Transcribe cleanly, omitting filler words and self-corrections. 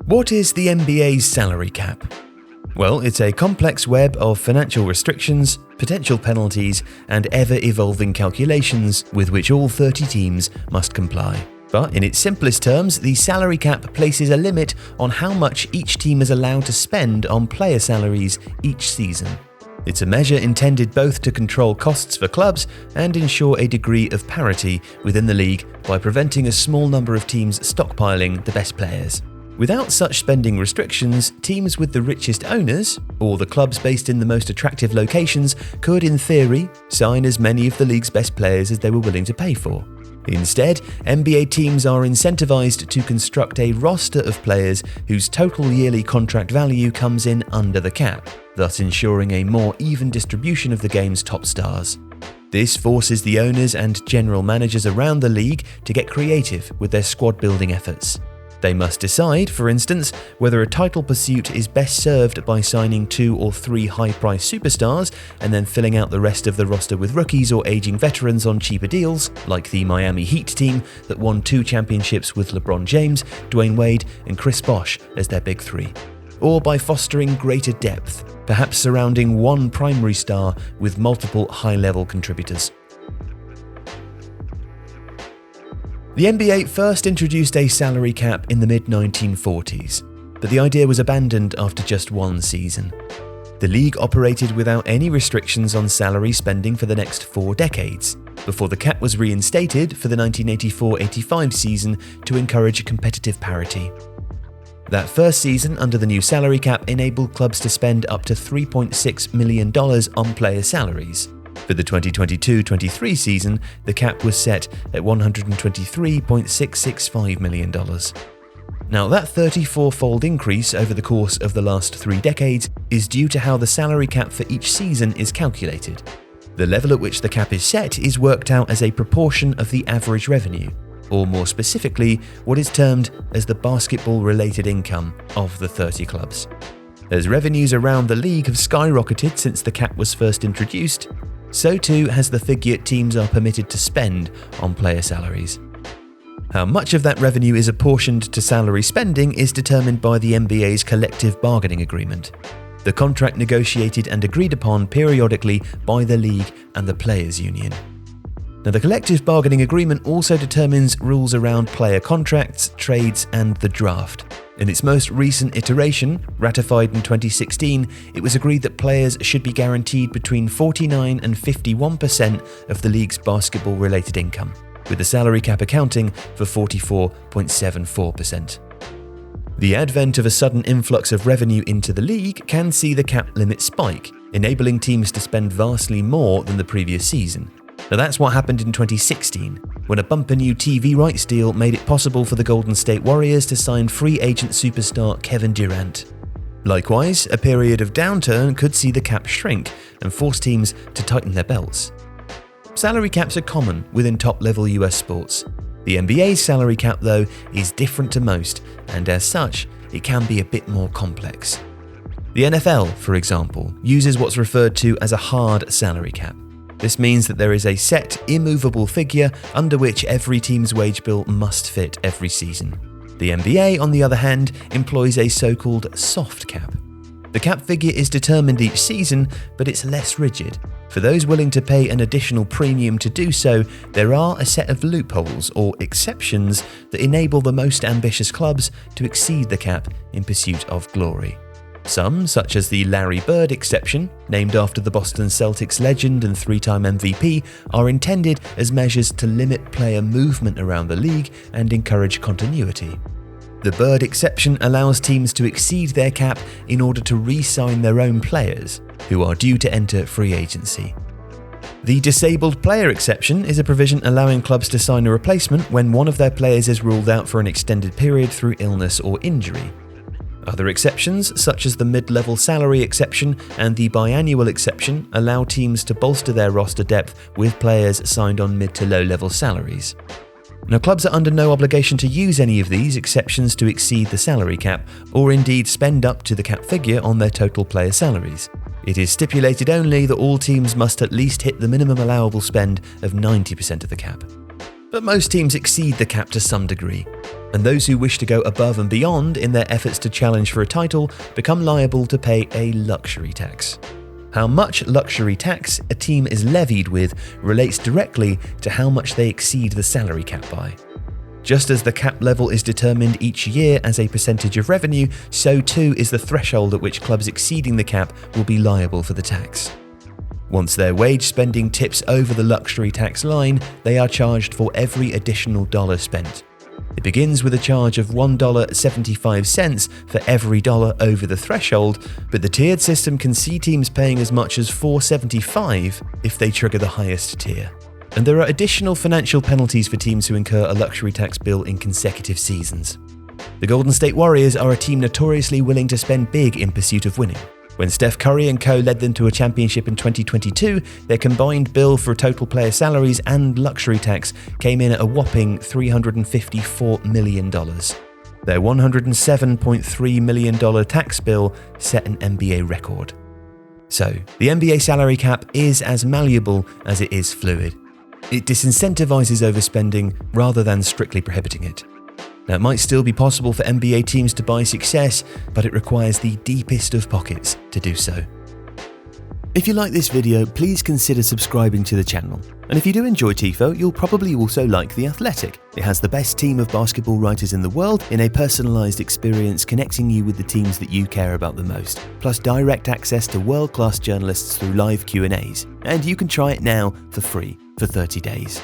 What is the NBA's salary cap? Well, it's a complex web of financial restrictions, potential penalties, and ever-evolving calculations with which all 30 teams must comply. But in its simplest terms, the salary cap places a limit on how much each team is allowed to spend on player salaries each season. It's a measure intended both to control costs for clubs and ensure a degree of parity within the league by preventing a small number of teams stockpiling the best players. Without such spending restrictions, teams with the richest owners, or the clubs based in the most attractive locations, could, in theory, sign as many of the league's best players as they were willing to pay for. Instead, NBA teams are incentivized to construct a roster of players whose total yearly contract value comes in under the cap, thus ensuring a more even distribution of the game's top stars. This forces the owners and general managers around the league to get creative with their squad-building efforts. They must decide, for instance, whether a title pursuit is best served by signing 2 or 3 high-priced superstars and then filling out the rest of the roster with rookies or aging veterans on cheaper deals, like the Miami Heat team that won 2 championships with LeBron James, Dwayne Wade, and Chris Bosh as their big 3. Or by fostering greater depth, perhaps surrounding one primary star with multiple high-level contributors. The NBA first introduced a salary cap in the mid-1940s, but the idea was abandoned after just one season. The league operated without any restrictions on salary spending for the next 4 decades, before the cap was reinstated for the 1984-85 season to encourage competitive parity. That first season under the new salary cap enabled clubs to spend up to $3.6 million on player salaries. For the 2022-23 season, the cap was set at $123.665 million. Now, that 34-fold increase over the course of the last 3 decades is due to how the salary cap for each season is calculated. The level at which the cap is set is worked out as a proportion of the average revenue, or more specifically, what is termed as the basketball-related income of the 30 clubs. As revenues around the league have skyrocketed since the cap was first introduced, so too has the figure teams are permitted to spend on player salaries. How much of that revenue is apportioned to salary spending is determined by the NBA's collective bargaining agreement, the contract negotiated and agreed upon periodically by the league and the players' union. Now, the collective bargaining agreement also determines rules around player contracts, trades, and the draft. In its most recent iteration, ratified in 2016, it was agreed that players should be guaranteed between 49 and 51% of the league's basketball-related income, with the salary cap accounting for 44.74%. The advent of a sudden influx of revenue into the league can see the cap limit spike, enabling teams to spend vastly more than the previous season. Now, that's what happened in 2016, when a bumper new TV rights deal made it possible for the Golden State Warriors to sign free agent superstar Kevin Durant. Likewise, a period of downturn could see the cap shrink and force teams to tighten their belts. Salary caps are common within top-level US sports. The NBA's salary cap, though, is different to most, and as such, it can be a bit more complex. The NFL, for example, uses what's referred to as a hard salary cap. This means that there is a set, immovable figure under which every team's wage bill must fit every season. The NBA, on the other hand, employs a so-called soft cap. The cap figure is determined each season, but it's less rigid. For those willing to pay an additional premium to do so, there are a set of loopholes or exceptions that enable the most ambitious clubs to exceed the cap in pursuit of glory. Some, such as the Larry Bird exception, named after the Boston Celtics legend and 3-time MVP, are intended as measures to limit player movement around the league and encourage continuity. The Bird exception allows teams to exceed their cap in order to re-sign their own players, who are due to enter free agency. The disabled player exception is a provision allowing clubs to sign a replacement when one of their players is ruled out for an extended period through illness or injury. Other exceptions, such as the mid-level salary exception and the biannual exception, allow teams to bolster their roster depth with players signed on mid to low-level salaries. Now, clubs are under no obligation to use any of these exceptions to exceed the salary cap, or indeed spend up to the cap figure on their total player salaries. It is stipulated only that all teams must at least hit the minimum allowable spend of 90% of the cap. But most teams exceed the cap to some degree. and those who wish to go above and beyond in their efforts to challenge for a title become liable to pay a luxury tax. How much luxury tax a team is levied with relates directly to how much they exceed the salary cap by. Just as the cap level is determined each year as a percentage of revenue, so too is the threshold at which clubs exceeding the cap will be liable for the tax. Once their wage spending tips over the luxury tax line, they are charged for every additional dollar spent. It begins with a charge of $1.75 for every dollar over the threshold, but the tiered system can see teams paying as much as $4.75 if they trigger the highest tier. And there are additional financial penalties for teams who incur a luxury tax bill in consecutive seasons. The Golden State Warriors are a team notoriously willing to spend big in pursuit of winning. When Steph Curry and co led them to a championship in 2022, their combined bill for total player salaries and luxury tax came in at a whopping $354 million. Their $107.3 million tax bill set an NBA record. So, the NBA salary cap is as malleable as it is fluid. It disincentivizes overspending rather than strictly prohibiting it. Now, it might still be possible for NBA teams to buy success, but it requires the deepest of pockets to do so. If you like this video, please consider subscribing to the channel. And if you do enjoy Tifo, you'll probably also like The Athletic. It has the best team of basketball writers in the world in a personalized experience connecting you with the teams that you care about the most, plus direct access to world-class journalists through live Q&As. And you can try it now for free for 30 days.